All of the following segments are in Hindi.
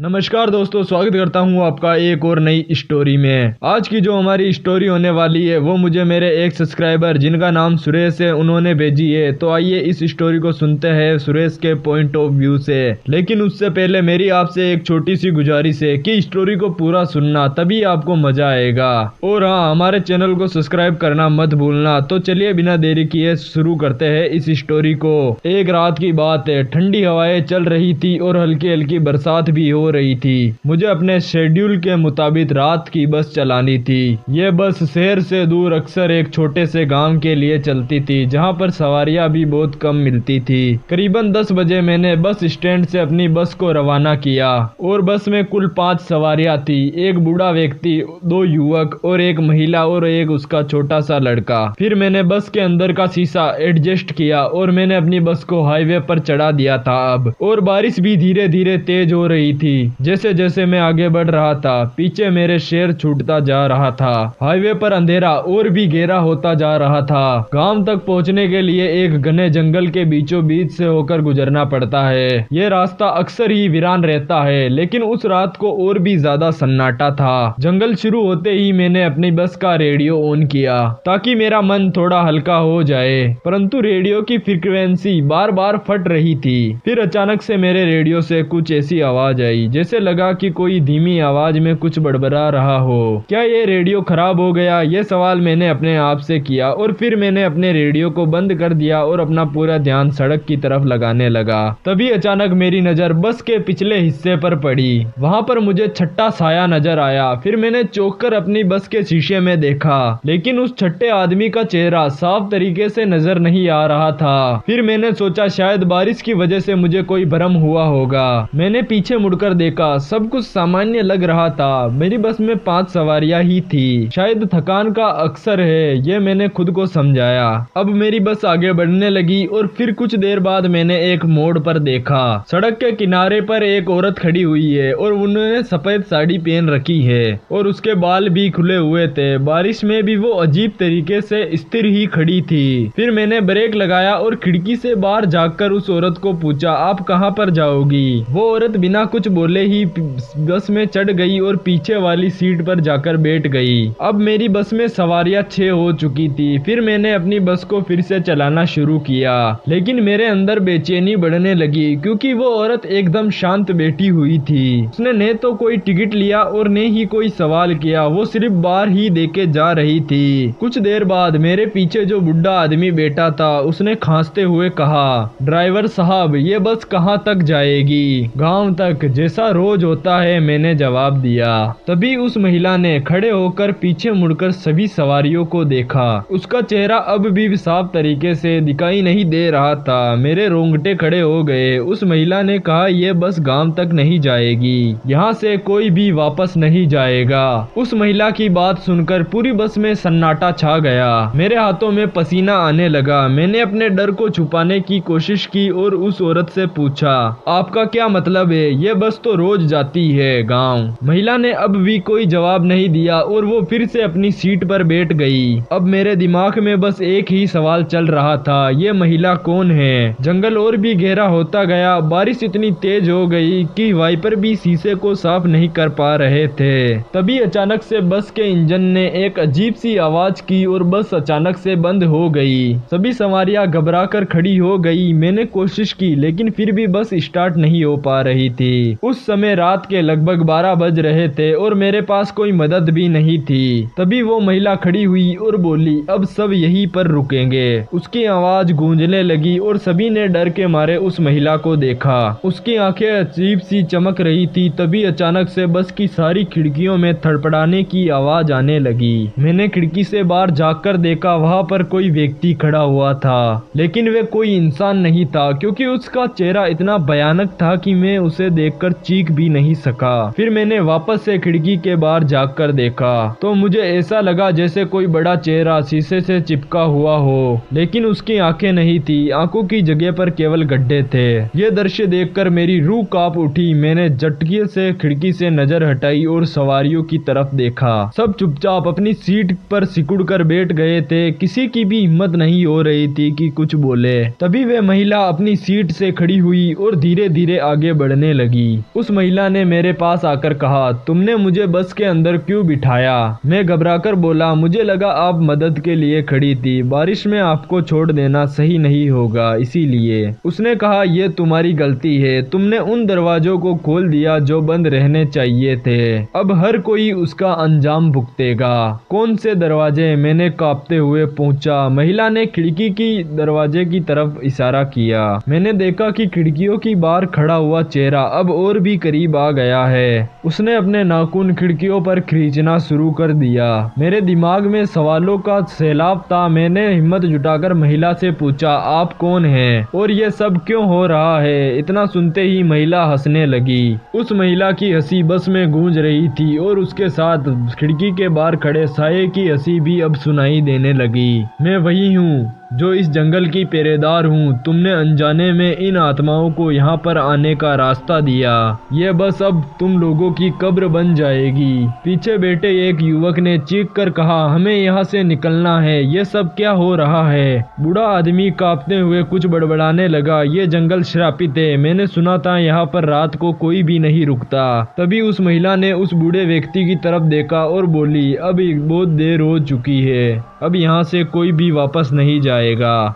नमस्कार दोस्तों, स्वागत करता हूं आपका एक और नई स्टोरी में। आज की जो हमारी स्टोरी होने वाली है वो मुझे मेरे एक सब्सक्राइबर जिनका नाम सुरेश है उन्होंने भेजी है। तो आइए इस स्टोरी को सुनते हैं सुरेश के पॉइंट ऑफ व्यू से। लेकिन उससे पहले मेरी आपसे एक छोटी सी गुजारिश है कि स्टोरी को पूरा सुनना, तभी आपको मजा आएगा। और हाँ, हमारे चैनल को सब्सक्राइब करना मत भूलना। तो चलिए बिना देरी किए शुरू करते हैं इस स्टोरी को। एक रात की बात है, ठंडी हवाएं चल रही थी और हल्की हल्की बरसात भी हो रही थी। मुझे अपने शेड्यूल के मुताबिक रात की बस चलानी थी। ये बस शहर से दूर अक्सर एक छोटे से गांव के लिए चलती थी, जहां पर सवारियां भी बहुत कम मिलती थी। करीबन 10 बजे मैंने बस स्टैंड से अपनी बस को रवाना किया और बस में कुल 5 सवारियां थी। एक बूढ़ा व्यक्ति, 2 युवक और एक महिला और एक उसका छोटा सा लड़का। फिर मैंने बस के अंदर का शीशा एडजस्ट किया और मैंने अपनी बस को हाईवे पर चढ़ा दिया था अब। और बारिश भी धीरे धीरे तेज हो रही थी। जैसे जैसे मैं आगे बढ़ रहा था, पीछे मेरे शहर छूटता जा रहा था। हाईवे पर अंधेरा और भी गहरा होता जा रहा था। गांव तक पहुंचने के लिए एक घने जंगल के बीचों बीच से होकर गुजरना पड़ता है। ये रास्ता अक्सर ही वीरान रहता है, लेकिन उस रात को और भी ज्यादा सन्नाटा था। जंगल शुरू होते ही मैंने अपनी बस का रेडियो ऑन किया ताकि मेरा मन थोड़ा हल्का हो जाए, परंतु रेडियो की फ्रीक्वेंसी बार बार फट रही थी। फिर अचानक से मेरे रेडियो से कुछ ऐसी आवाज आई जैसे लगा कि कोई धीमी आवाज में कुछ बड़बड़ा रहा हो। क्या ये रेडियो खराब हो गया? ये सवाल मैंने अपने आप से किया और फिर मैंने अपने रेडियो को बंद कर दिया और अपना पूरा ध्यान सड़क की तरफ लगाने लगा। तभी अचानक मेरी नजर बस के पिछले हिस्से पर पड़ी। वहां पर मुझे छठा साया नजर आया। फिर मैंने चौंक कर अपनी बस के शीशे में देखा, लेकिन उस छठे आदमी का चेहरा साफ तरीके से नजर नहीं आ रहा था। फिर मैंने सोचा शायद बारिश की वजह से मुझे कोई भ्रम हुआ होगा। मैंने पीछे मुड़कर देखा, सब कुछ सामान्य लग रहा था। मेरी बस में 5 सवारियां ही थी। शायद थकान का अक्सर है, ये मैंने खुद को समझाया। अब मेरी बस आगे बढ़ने लगी और फिर कुछ देर बाद मैंने एक मोड़ पर देखा। सड़क के किनारे पर एक औरत खड़ी हुई है और उन्होंने सफेद साड़ी पहन रखी है और उसके बाल भी खुले हुए थे। बारिश में भी वो अजीब तरीके से स्थिर ही खड़ी थी। फिर मैंने ब्रेक लगाया और खिड़की से बाहर झाँककर उस औरत को पूछा, आप कहाँ पर जाओगी? वो औरत बिना कुछ बोले ही बस में चढ़ गई और पीछे वाली सीट पर जाकर बैठ गई। अब मेरी बस में सवारियां 6 हो चुकी थी। फिर मैंने अपनी बस को फिर से चलाना शुरू किया, लेकिन मेरे अंदर बेचैनी बढ़ने लगी क्योंकि वो औरत एकदम शांत बैठी हुई थी। उसने न तो कोई टिकट लिया और न ही कोई सवाल किया। वो सिर्फ बाहर ही देके जा रही थी। कुछ देर बाद मेरे पीछे जो बुढ़ा आदमी बैठा था उसने खांसते हुए कहा, ड्राइवर साहब, ये बस कहाँ तक जाएगी? गाँव तक, जैसा रोज होता है, मैंने जवाब दिया। तभी उस महिला ने खड़े होकर पीछे मुड़कर सभी सवारियों को देखा। उसका चेहरा अब भी साफ तरीके से दिखाई नहीं दे रहा था। मेरे रोंगटे खड़े हो गए। उस महिला ने कहा, यह बस गांव तक नहीं जाएगी, यहाँ से कोई भी वापस नहीं जाएगा। उस महिला की बात सुनकर पूरी बस में सन्नाटा छा गया। मेरे हाथों में पसीना आने लगा। मैंने अपने डर को छुपाने की कोशिश की और उस औरत से पूछा, आपका क्या मतलब है? ये बस तो रोज जाती है गांव। महिला ने अब भी कोई जवाब नहीं दिया और वो फिर से अपनी सीट पर बैठ गई। अब मेरे दिमाग में बस एक ही सवाल चल रहा था, ये महिला कौन है? जंगल और भी गहरा होता गया। बारिश इतनी तेज हो गई कि वाइपर भी शीशे को साफ नहीं कर पा रहे थे। तभी अचानक से बस के इंजन ने एक अजीब सी आवाज की और बस अचानक से बंद हो गई। सभी सवारियां घबरा कर खड़ी हो गई। मैंने कोशिश की, लेकिन फिर भी बस स्टार्ट नहीं हो पा रही थी। उस समय रात के लगभग 12 बज रहे थे और मेरे पास कोई मदद भी नहीं थी। तभी वो महिला खड़ी हुई और बोली, अब सब यहीं पर रुकेंगे। उसकी आवाज गूंजने लगी और सभी ने डर के मारे उस महिला को देखा। उसकी आंखें अजीब सी चमक रही थी। तभी अचानक से बस की सारी खिड़कियों में थड़पड़ाने की आवाज आने लगी। मैंने खिड़की से बाहर झाँककर देखा, वहाँ पर कोई व्यक्ति खड़ा हुआ था, लेकिन वे कोई इंसान नहीं था क्योंकि उसका चेहरा इतना भयानक था कि मैं उसे देखकर चीख भी नहीं सका। फिर मैंने वापस से खिड़की के बाहर झाँककर देखा तो मुझे ऐसा लगा जैसे कोई बड़ा चेहरा शीशे से चिपका हुआ हो, लेकिन उसकी आंखें नहीं थी। आंखों की जगह पर केवल गड्ढे थे। ये दृश्य देखकर मेरी रूह कांप उठी। मैंने झटके से खिड़की से नजर हटाई और सवारियों की तरफ देखा। सब चुपचाप अपनी सीट पर सिकुड़ कर बैठ गए थे। किसी की भी हिम्मत नहीं हो रही थी कि कुछ बोले। तभी वह महिला अपनी सीट से खड़ी हुई और धीरे धीरे आगे बढ़ने लगी। उस महिला ने मेरे पास आकर कहा, तुमने मुझे बस के अंदर क्यों बिठाया? मैं घबराकर बोला, मुझे लगा आप मदद के लिए खड़ी थी, बारिश में आपको छोड़ देना सही नहीं होगा इसीलिए। उसने कहा, यह तुम्हारी गलती है, तुमने उन दरवाजों को खोल दिया जो बंद रहने चाहिए थे। अब हर कोई उसका अंजाम भुगतेगा। कौन से दरवाजे? मैंने कांपते हुए पूछा। महिला ने खिड़की की दरवाजे की तरफ इशारा किया। मैंने देखा कि खिड़कियों की बाहर खड़ा हुआ चेहरा अब और भी करीब आ गया है। उसने अपने नाखून खिड़कियों पर खींचना शुरू कर दिया। मेरे दिमाग में सवालों का सैलाब था। मैंने हिम्मत जुटाकर महिला से पूछा, आप कौन हैं और ये सब क्यों हो रहा है? इतना सुनते ही महिला हंसने लगी। उस महिला की हंसी बस में गूंज रही थी और उसके साथ खिड़की के बाहर खड़े साये की हंसी भी अब सुनाई देने लगी। मैं वही हूँ जो इस जंगल की पहरेदार हूँ। तुमने अनजाने में इन आत्माओं को यहाँ पर आने का रास्ता दिया। ये बस अब तुम लोगों की कब्र बन जाएगी। पीछे बैठे एक युवक ने चीख कर कहा, हमें यहाँ से निकलना है। ये सब क्या हो रहा है? बूढ़ा आदमी कांपते हुए कुछ बड़बड़ाने लगा, ये जंगल श्रापित है। मैंने सुना था यहाँ पर रात को कोई भी नहीं रुकता। तभी उस महिला ने उस बूढ़े व्यक्ति की तरफ देखा और बोली, अब बहुत देर हो चुकी है, अब यहाँ से कोई भी वापस नहीं जाएगा।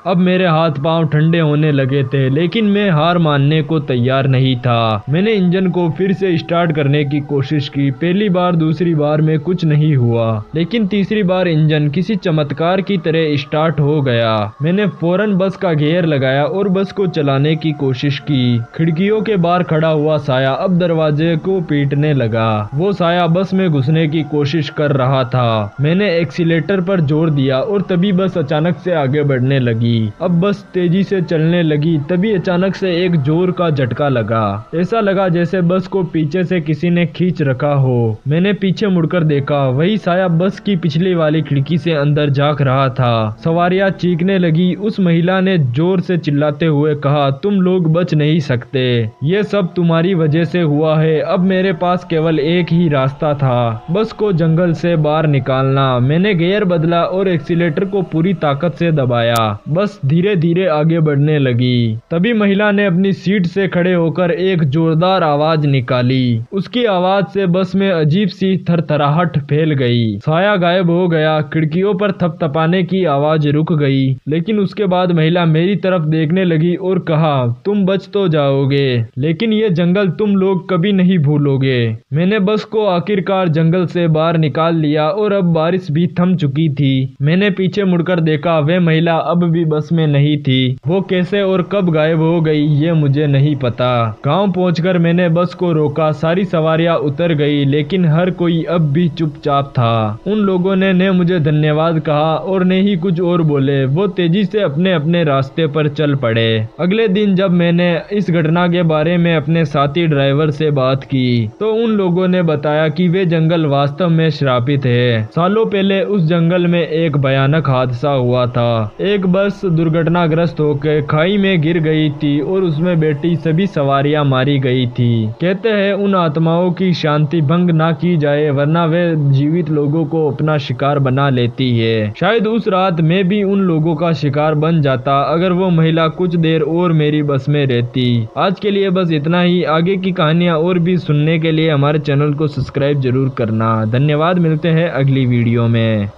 अब मेरे हाथ पांव ठंडे होने लगे थे, लेकिन मैं हार मानने को तैयार नहीं था। मैंने इंजन को फिर से स्टार्ट करने की कोशिश की। पहली बार दूसरी बार में कुछ नहीं हुआ, लेकिन तीसरी बार इंजन किसी चमत्कार की तरह स्टार्ट हो गया। मैंने फौरन बस का गियर लगाया और बस को चलाने की कोशिश की। खिड़कियों के बाहर खड़ा हुआ साया अब दरवाजे को पीटने लगा। वो साया बस में घुसने की कोशिश कर रहा था। मैंने एक्सीलेटर पर जोर दिया और तभी बस अचानक से आगे बढ़ने लगी। अब बस तेजी से चलने लगी। तभी अचानक से एक जोर का झटका लगा। ऐसा लगा जैसे बस को पीछे से किसी ने खींच रखा हो। मैंने पीछे मुड़कर देखा, वही साया बस की पिछली वाली खिड़की से अंदर झांक रहा था। सवारियां चीखने लगी। उस महिला ने जोर से चिल्लाते हुए कहा, तुम लोग बच नहीं सकते, ये सब तुम्हारी वजह से हुआ है। अब मेरे पास केवल एक ही रास्ता था, बस को जंगल से बाहर निकालना। मैंने गियर बदला और एक्सीलेटर को पूरी ताकत से दबाया। बस धीरे धीरे आगे बढ़ने लगी। तभी महिला ने अपनी सीट से खड़े होकर एक जोरदार आवाज निकाली। उसकी आवाज से बस में अजीब सी थरथराहट फैल गई। साया गायब हो गया। खिड़कियों पर थपथपाने की आवाज रुक गई, लेकिन उसके बाद महिला मेरी तरफ देखने लगी और कहा, तुम बच तो जाओगे, लेकिन ये जंगल तुम लोग कभी नहीं भूलोगे। मैंने बस को आखिरकार जंगल से बाहर निकाल लिया और अब बारिश भी थम चुकी थी। मैंने पीछे मुड़कर देखा, वह महिला अब भी बस में नहीं थी। वो कैसे और कब गायब हो गई ये मुझे नहीं पता। गांव पहुंचकर मैंने बस को रोका। सारी सवारियां उतर गई, लेकिन हर कोई अब भी चुपचाप था। उन लोगों ने मुझे धन्यवाद कहा और ने ही कुछ और बोले। वो तेजी से अपने अपने रास्ते पर चल पड़े। अगले दिन जब मैंने इस घटना के बारे में अपने साथी ड्राइवर से बात की, तो उन लोगों ने बताया कि वे जंगल वास्तव में श्रापित है। सालों पहले उस जंगल में एक भयानक हादसा हुआ था। एक बस दुर्घटनाग्रस्त होकर खाई में गिर गई थी और उसमें बैठी सभी सवारियां मारी गई थी। कहते हैं उन आत्माओं की शांति भंग ना की जाए, वरना वे जीवित लोगों को अपना शिकार बना लेती है। शायद उस रात मैं भी उन लोगों का शिकार बन जाता अगर वो महिला कुछ देर और मेरी बस में रहती। आज के लिए बस इतना ही। आगे की कहानियां और भी सुनने के लिए हमारे चैनल को सब्सक्राइब जरूर करना। धन्यवाद। मिलते हैं अगली वीडियो में।